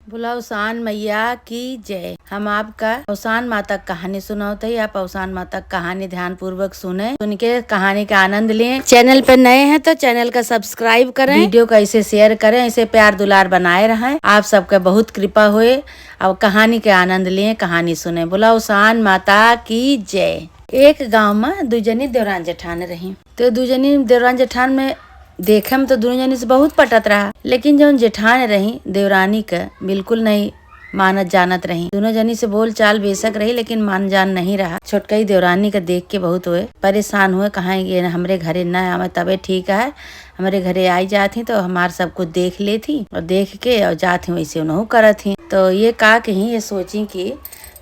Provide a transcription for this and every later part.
बोला उसान मैया की जय। हम आपका उसान माता कहानी सुनाते हैं। आप उसान माता कहानी ध्यान पूर्वक सुने, सुन के कहानी का आनंद लें। चैनल पे नए हैं तो चैनल का सब्सक्राइब करें, वीडियो को ऐसे शेयर करें, ऐसे प्यार दुलार बनाए रहें। आप सबका बहुत कृपा हुए। अब कहानी के आनंद लें, कहानी सुने। बोला उसान माता की जय। एक गाँव में दू जनी देवरान जेठान रही। तो दू जनी देवरान जेठान में देखे में तो दोनों जनी से बहुत पटत रहा, लेकिन जौन जेठान रही देवरानी का बिल्कुल नहीं मानत जानत रही। दोनों जनी से बोल चाल बेशक रही, लेकिन मान जान नहीं रहा। छोटकई देवरानी का देख के बहुत हुए परेशान हुए। कहा ये हमरे घरे न आवे तबे ठीक है, हमारे घरे आई जाती तो हमार सब कुछ देख लेती और देख के और जाती वैसे उन्हों करत ही। तो ये का कहीं ये सोची कि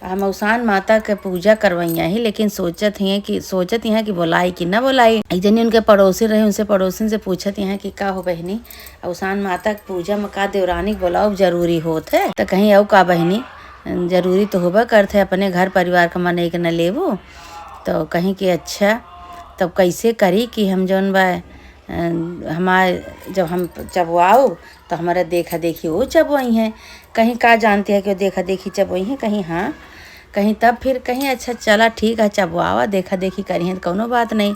हम उसान माता के पूजा करवैया ही, लेकिन सोचत ही कि बोलाई कि न बोलाई। एक जनी उनके पड़ोसी रहे, उनसे पड़ोसी से पूछत हैं कि का हो बहनी, उसान माता के पूजा में का देवरानी के बोलाओ जरूरी होत है? तो कहीं औ का बहनी जरूरी तो होबा करते, अपने घर परिवार का मन एक न लेबो। तो कहीं कि अच्छा तब कैसे करी कि हम जौन बा हमारे जब हम चबवाओ तो हमारा देखा देखी वो चबवाई हैं। कहीं का जानती है कि वो देखा देखी चबवाई हैं, कहीं हाँ, कहीं तब फिर कहीं अच्छा चला ठीक है चबवावा देखा देखी करी है, कोनो बात नहीं।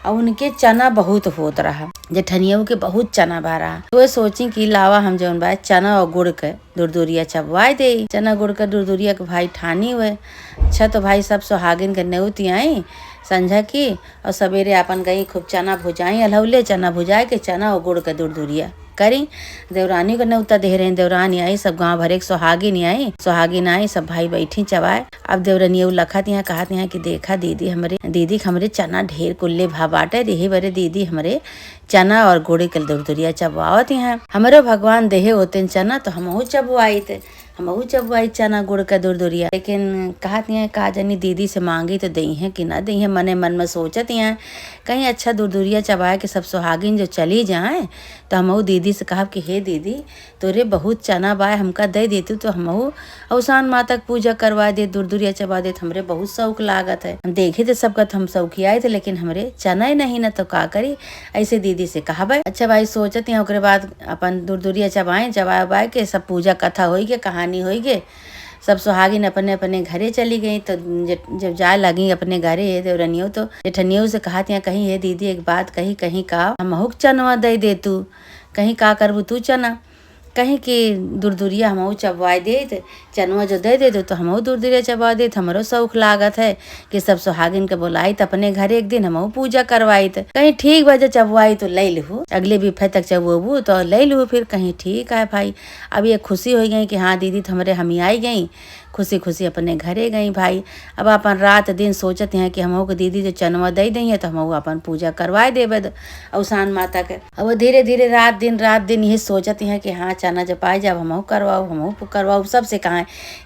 और उनके चना बहुत होत रहा, जेठनियों के बहुत चना बा रहा। तो सोची कि लावा हम जौन बा चना और गुड़ के दूरदूरिया चबवाए दे। चना गुड़ के दूरदूरिया के भाई ठानी हुए। अच्छा तो भाई सब सुहागिन के नेउती आई संझा की, और सवेरे अपन गई खूब चना भुजाई, अलहौले चना भुजाए के चना और गुड़ के दूरदूरिया करी। देवरानी को न्योता दे रहे, देवरानी आई, सब गांव भरे के सुहागिन आई, सब भाई बैठी चबाए। अब देवरानी लखत यहाँ कहत यहाँ कि देखा दीदी हमरे चना ढेर कुल्ले भा बाटे, देहे बरे दीदी हमरे चना और गुड़ के दूरदूरिया चबवावत यहाँ। हमरो भगवान देहे होते चना तो हमहू चबवाई चना गुड़ का दूरदूरिया। लेकिन कहत यहाँ का जनी दीदी से मांगी तो दई है कि ना दई है, मने मन में सोचत यहाँ कहीं अच्छा दूरदूरिया चबाए के सब सुहागिन जो चली जाए तो हमहू दीदी से कहब कि हे दीदी तोरे बहुत चना बाय, हमका दे देती तो हमहू उसान माता की पूजा करवा दे, दूरदूरिया चबा दे। हमरे बहुत शौक लागत है। हम देखे थे सबका हम शौकी आए थे, लेकिन हमरे चना ही नहीं ना तो का करी, ऐसे दीदी से कहा भाई। अच्छा भाई सोचत यहाँ ओकरे बाद अपन दूरदूरिया चबाए के सब पूजा कथा होई के कहानी होई के सब सुहागिन अपने अपने घरे चली गई। तो जब जाए लगी अपने घरे देवरनियों तो जेठनियों से कहा कहीं हे दीदी एक बात कहीं का हमहू चनवा दे तू, कहीं का करबू तू चना, कहीं कि दूरदूरिया हमहू चबवाए दे, चनवा जो दे तो हमहू दूरदूरिया चबा दे। हमरो शौक लागत है कि सब सुहागिन के बोलाई तो अपने घर एक दिन हमहू पूजा करवाई। कहीं ठीक बजे चबवाई तो ले लू, अगले बिफे तक चबू तो ले लू। फिर कहीं ठीक है भाई। अब ये खुशी हो गई कि हाँ दीदी तो हमरे हम आई गई, खुशी खुशी अपने घरे गई भाई। अब अपन रात दिन सोचते हैं कि हमहू को दीदी जो चनवा दे दी है तो हमहू अपन पूजा करवाए देवे उसान माता के। अब वो धीरे धीरे रात दिन यही सोचते हैं कि हाँ चना जब पाए जब हमहू करवाऊ सबसे कहा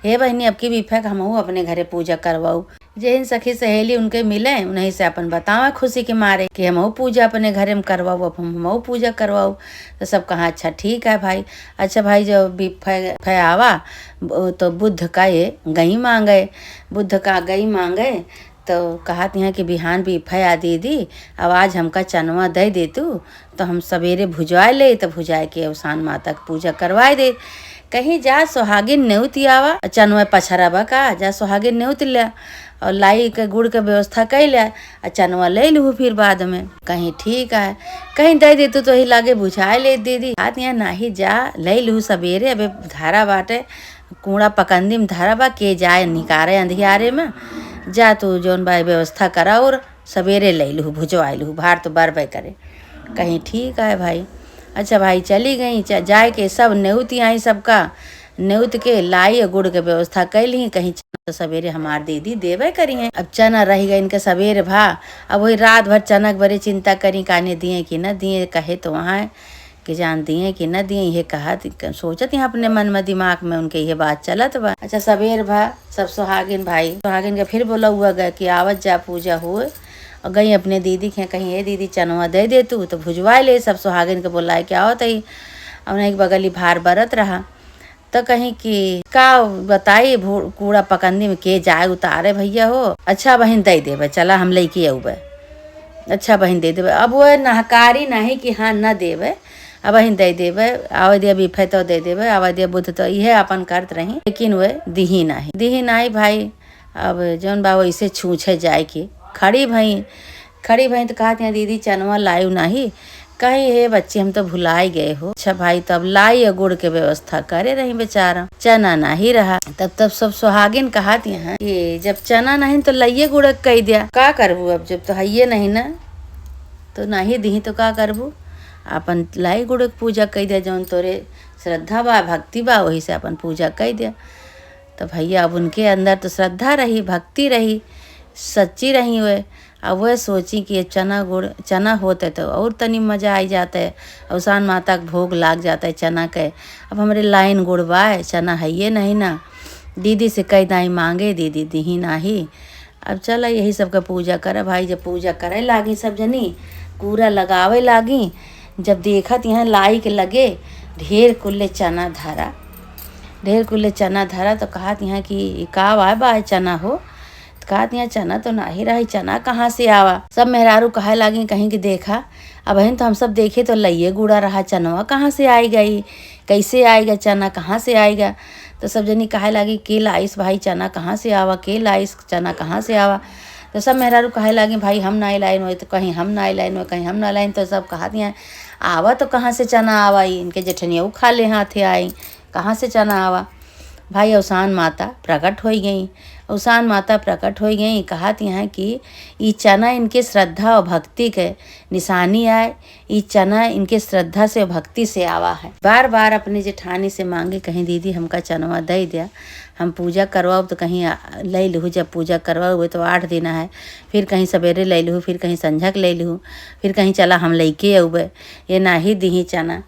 हे बहनी अब की भी फेंक हमहू अपने घरे पूजा करवाऊ। जिन सखी सहेली उनके मिले उन्हीं से अपन बतावा खुशी के मारे कि हमहू पूजा अपने घरे में करवाऊ, हमहू पूजा करवाऊ। तो सब कहा अच्छा ठीक है भाई। अच्छा भाई जो बिफे आवा तो बुद्ध का ये गई मांगे तो कहती हैं कि बिहान भी फया दीदी अब आज हमका चनवा दे तू तो हम सवेरे भुजवाए ले, तो भुजाए के उसान माता की पूजा करवाए दे। कहीं जा सुहागिन न्योती आवा चनवा पछरावा का जा सुहागिन न्योत लिया और लाई के गुड़ के व्यवस्था कर लिया, चनवा ले लू। फिर बाद में कहीं ठीक है, कहीं दे दे तो ही लागे बुझाए ले दीदी हाथ यहाँ नाही जा ले लू सवेरे। अबे धारा बाटे कूड़ा पकंदी में धारा बा के जाए निकारे अंधियारे में जा तू जौन बा व्यवस्था करा और सवेरे ले लू भुजवाए लू, भार तो बरबे करे। कहीं ठीक है भाई। अच्छा भाई चली गई जाए के सब न्योती आई, सबका न्योत के लाई गुड़ के व्यवस्था कैली। कहीं तो सवेरे हमार दीदी देवे करी हैं। अब चना रह गई इनके सवेरे भा, अब वही रात भर चना के बड़े चिंता करी काने दिए कि न दिए, कहे तो वहाँ कि जान दिए कि न दिए ये कहा सोचत यहाँ अपने मन में दिमाग में उनके ये बात चलत बा। अच्छा सवेर भा सब सुहागिन के फिर बोला हुआ गया कि आवत जा पूजा हुए और गई अपने दीदी के कहीं ये दीदी चनवा दे तू तो भुजवाए ले। सब सुहागिन के बोला क्या होता ही और एक बगली भार बरत रहा। तो कहीं कि का बताई कूड़ा पकंदी में के जाए उतारे भैया हो। अच्छा बहन दे देवे चला हम लेके अबे, अच्छा बहन दे देवे। अब वो नहकारी नहीं कि हाँ न देवे, अब अहिन दे देवे, आवे दिया बिफे तो दे देवे, आवे दिया बुध तो यह अपन करत रही, लेकिन वे दिही नाही भाई। अब जौन बा वैसे छूछे जाए की खड़ी भई तो कहती हैं दीदी चनवा लायू नहीं, कहीं हे बच्चे हम तो भुलाई गए हो। अच्छा भाई तब लाई गुड़ के व्यवस्था करे रही, बेचारा चना नहीं रहा। तब सब सुहागिन कहती हैं कि जब चना नहीं तो लाइये गुड़ कह दिया, का करबू अब जब तो है नहीं ना, तो नहीं दी तो का करबू, अपन लाई गुड़ के पूजा कह दिया, जौन तोरे श्रद्धा बा भक्ति बा वही से अपन पूजा कह दिया। तो भैया अब उनके अंदर तो श्रद्धा रही, भक्ति रही, सच्ची रही हुए। अब वह सोची कि चना होते तो और तनी मज़ा आई जाता है, अवसान माता का भोग लाग जाता है चना के। अब हमारे लाइन गुड़वाए चना है ये नहीं ना, दीदी से कई दाई मांगे, दीदी दी नाही। अब चला यही सबका पूजा करे भाई। जब पूजा करे लागी सब जनी कूड़ा लगावे लागी, जब देखत यहाँ लाई के लगे ढेर कुल्ले चना धरा, तो कहत यहाँ कि का बा चना हो, कहत यहाँ चना तो ना ही रही, चना कहाँ से आवा। सब मेहरारू कहे लागी कहीं कि देखा अब बहन तो हम सब देखे तो लइये गुड़ा रहा, चनवा कहाँ से आई गई, कैसे आएगा चना, कहाँ से आएगा। तो सब जनी कहे लागी के लाइस भाई चना कहाँ से आवा, के लाइस चना कहाँ से आवा। तो सब मेहरारू कहे लागी भाई हम ना लाइन हो, तो कहीं हम ना लाइन हो, कहीं हम ना लाइन। तो सब कहती हैं आवा तो कहाँ से चना आवा, इनके जेठनिया खा ले हाथे आई, कहाँ से चना आवा। भाई अवसान माता प्रकट हो गई, कहत यहाँ कि ये चना इनके श्रद्धा और भक्ति के निशानी आए, ये चना इनके श्रद्धा से भक्ति से आवा है। बार बार अपने जेठानी से मांगे कहीं दीदी हमका चनवा दे दिया, हम पूजा करवाओ तो कहीं ले लूँ, जब पूजा करवाओ हुए तो 8 दिन है, फिर कहीं सवेरे ले लूँ, फिर कहीं संझक ले लूँ, फिर कहीं चला हम लेके अबे, ये ना ही दी चना।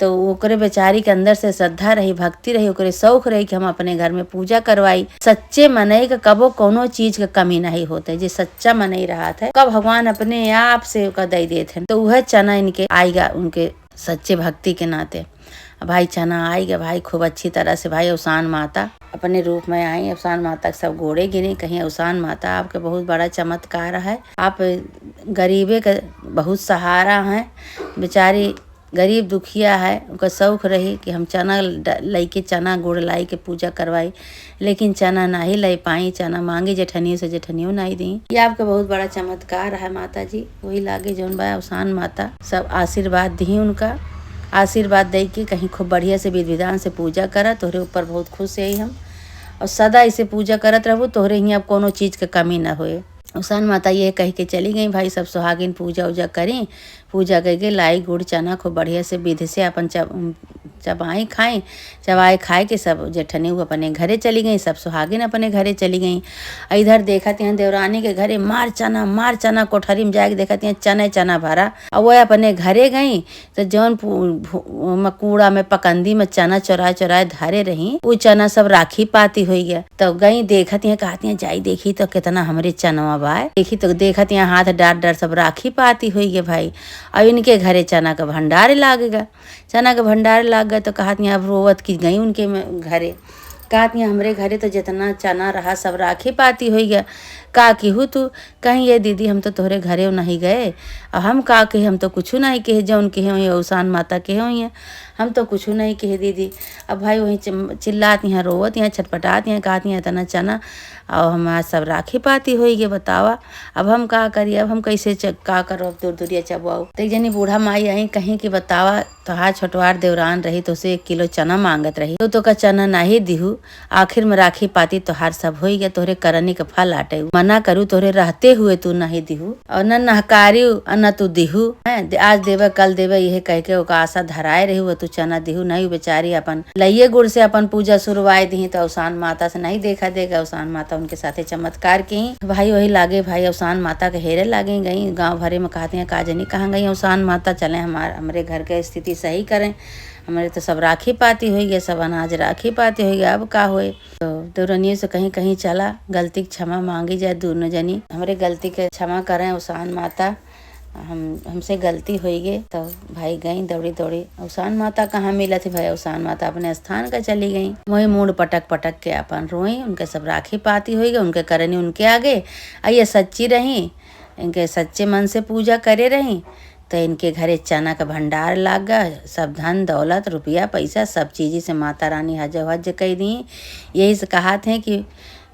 तो ओकरे बेचारी के अंदर से श्रद्धा रही, भक्ति रही, ओकरे शौक रही कि हम अपने घर में पूजा करवाई। सच्चे मनई का कबो कोनो चीज का कमी नहीं होता, जे सच्चा मनई रहा था कब भगवान अपने आप से ओका दे देते हैं। तो वह चना इनके आएगा उनके सच्चे भक्ति के नाते। भाई चना आएगा भाई खूब अच्छी तरह से। भाई अवसान माता अपने रूप में आई, अवसान माता के सब गोड़े गिरे, कहीं अवसान माता आपके बहुत बड़ा चमत्कार है, आप गरीबे का बहुत सहारा हैं। बेचारी गरीब दुखिया है, उनका शौक रही कि हम चना लेके चना गुड़ लाई के पूजा करवाई, लेकिन चना नहीं ले पाई, चना मांगे जेठनियों से, जेठनियों नहीं दी। ये आपका बहुत बड़ा चमत्कार है माता जी, वही लागे जौन बा अवसान माता सब आशीर्वाद दी, उनका आशीर्वाद दे के कहीं खूब बढ़िया से विधि विधान से पूजा करा। तोहरे ऊपर बहुत खुश है हम, और सदा इसे पूजा करत रहू, तोहरे ही अब कोनो चीज़ के कमी न होए। अवसान माता ये कह के चली गई। भाई सब सुहागिन पूजा उजा करें, पूजा करके लाई गुड़ चना खूब बढ़िया से विधि से अपन चबाए खाए के सब जेठनी अपने घरे चली गई, सब सुहागिन अपने घरे चली गई। इधर देखत हैं देवरानी के घरे मार चना कोठरी में जाके देखत हैं चना भरा, और वह अपने घरे गई तो जौन कूड़ा में पकंदी में चना चोराए धरे रही, वो चना सब राखी पाती हुई गया। तो गई देखत हैं, कहती हैं जाई देखी तो कितना हमारे चनवा बाय, देखी तो देखत हैं हाथ डार सब राखी पाती हुई गए। भाई अब इनके घरे चना का भंडार लागेगा, चना का भंडार लाग गया। तो कहती हैं अब रोवत की गई उनके घरे, कहती हैं हमरे घरे तो जितना चना रहा सब राखी पाती हुई गया। का की हूँ तू, कहीं ये दीदी हम तो तोहरे घरे नहीं गए, और हम का कहे, हम तो कुछ नहीं कहे, जौन कहे हुई अवसान माता कहे हुई हैं, हम तो कुछ नहीं कहे दीदी। अब भाई वहीं चिल्लाती हैं, रोवत हैं, छटपटाती हैं, कहती हैं इतना चना और हमारा सब राखी पाती हुई गए, बतावा अब हम का करिए, अब हम कैसे का करो, अब दूर दूरिया चबाओ। तो एक जनी बूढ़ा माई आई कहीं कि बतावा तोहार छोटवार देवरान रही तो उसे 1 किलो चना मांगत रही, तो का चना नहीं दिहू, आखिर में राखी पाती तोहार सब हो गया, तोहरे करनी का फल आटे, मना करू तोहरे रहते हुए तू नहीं दिहू, और न नहकारी न तू दिहू, आज देवे कल देवे यह कह के ओका आशा धराए रही, तू चना दिहू नहीं। बेचारी अपन लइये गुड़ से अपन पूजा शुरुआत दी, तो अवसान माता से नहीं देखा देगा, अवसान माता उनके साथे चमत्कार की। भाई वही लागे भाई अवसान माता के हेरे लागे गई, गाँव भरे में कहते हैं काजनी कहाँ गई अवसान माता, चले हमारे घर के स्थिति सही करें, हमारे तो सब राखी पाती हुई है, सब अनाज राखी पाती हुई है, अब का होए। तो देवरानियों से कहीं कहीं चला, गलती की क्षमा मांगी जाए, दोनों जनी हमारे गलती के क्षमा करें अवसान माता, हमसे गलती हुई गई। तो भाई गई दौड़ी अवसान माता कहाँ मिला थी, भाई अवसान माता अपने स्थान का चली गई, वही मूड पटक के अपन रोई, उनके सब राखी पाती हुई गई, उनके करनी उनके आगे, ये सच्ची रही, इनके सच्चे मन से पूजा करे रही, तो इनके घरे चना का भंडार लागा, सब धन दौलत रुपया पैसा सब चीज़ से माता रानी हज कई दी। यही से कहा थे कि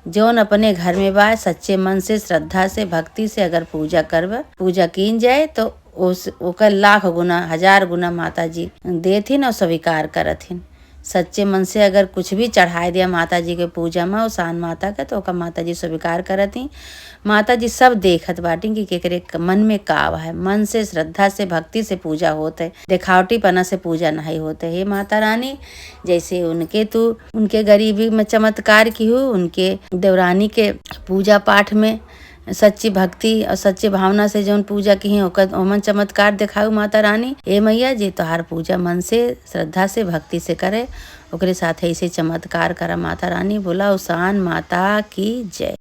जौन अपने घर में बा सच्चे मन से श्रद्धा से भक्ति से अगर पूजा करब, पूजा कीन जाए तो उस ओकर लाख गुना 1000 गुना माता जी देथिन और स्वीकार करथिन। सच्चे मन से अगर कुछ भी चढ़ाए दिया माता जी के पूजा में उसान माता का, तो ओका माता जी स्वीकार करती। माता जी सब देखत बाटी कि केकरे मन में का है। मन से श्रद्धा से भक्ति से पूजा होते, दिखावटी पना से पूजा नहीं होते। हे माता रानी, जैसे उनके गरीबी में चमत्कार की हो, उनके देवरानी के पूजा पाठ में सच्ची भक्ति और सच्ची भावना से जौन पूजा की है ओमन चमत्कार दिखाऊ माता रानी। ए मैया जी तोहार पूजा मन से श्रद्धा से भक्ति से करे, ओकरे साथ ऐसे चमत्कार करा माता रानी। बोला उसान माता की जय।